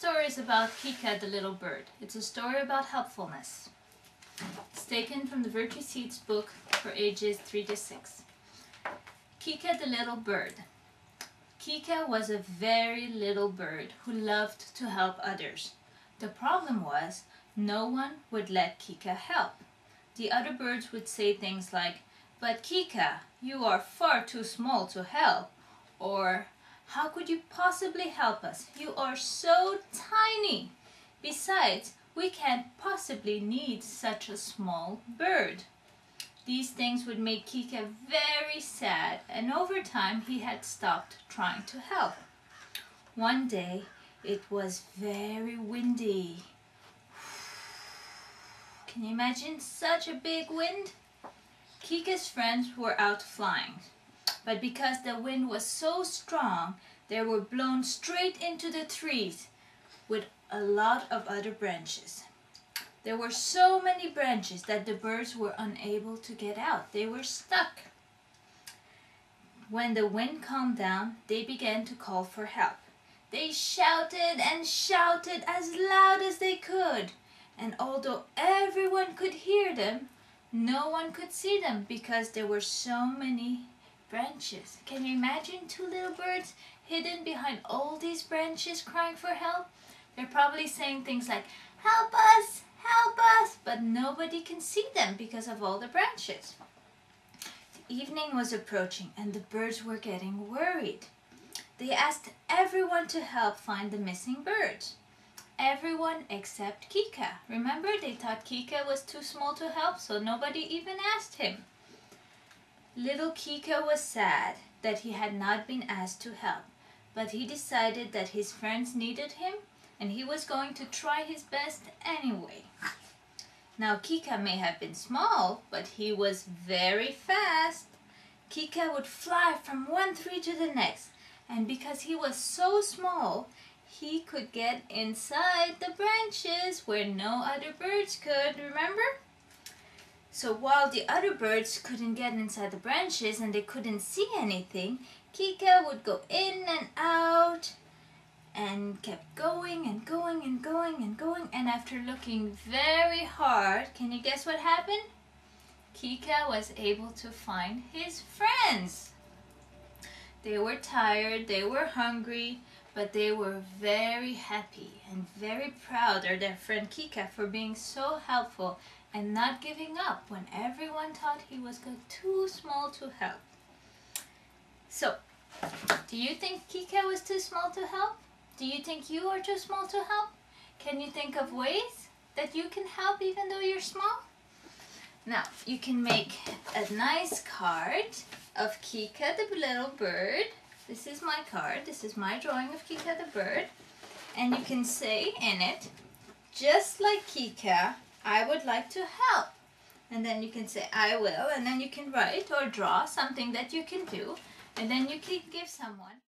story is about Kika the little bird. It's a story about helpfulness. It's taken from the Virtue Seeds book for ages 3 to 6. Kika the little bird. Kika was a very little bird who loved to help others. The problem was, no one would let Kika help. The other birds would say things like, "But Kika, you are far too small to help," or "How could you possibly help us? You are so tiny. Besides, we can't possibly need such a small bird." These things would make Kika very sad, and over time he had stopped trying to help. One day it was very windy. Can you imagine such a big wind? Kika's friends were out flying, but because the wind was so strong, they were blown straight into the trees with a lot of other branches. There were so many branches that the birds were unable to get out. They were stuck. When the wind calmed down, they began to call for help. They shouted and shouted as loud as they could, and although everyone could hear them, no one could see them because there were so many branches. Can you imagine two little birds hidden behind all these branches crying for help? They're probably saying things like, "Help us! Help us!" but nobody can see them because of all the branches. The evening was approaching and the birds were getting worried. They asked everyone to help find the missing birds. Everyone except Kika. Remember, they thought Kika was too small to help, so nobody even asked him. Little Kika was sad that he had not been asked to help, but he decided that his friends needed him and he was going to try his best anyway. Now Kika may have been small, but he was very fast. Kika would fly from one tree to the next, and because he was so small, he could get inside the branches where no other birds could, remember? So while the other birds couldn't get inside the branches and they couldn't see anything, Kika would go in and out and kept going and going and going and going, and after looking very hard, can you guess what happened? Kika was able to find his friends. They were tired, they were hungry, but they were very happy and very proud of their friend Kika for being so helpful and not giving up when everyone thought he was too small to help. So, do you think Kika was too small to help? Do you think you are too small to help? Can you think of ways that you can help even though you're small? Now, you can make a nice card of Kika the little bird. This is my card. This is my drawing of Kika the bird. And you can say in it, "Just like Kika, I would like to help." And then you can say, "I will." And then you can write or draw something that you can do. And then you can give someone.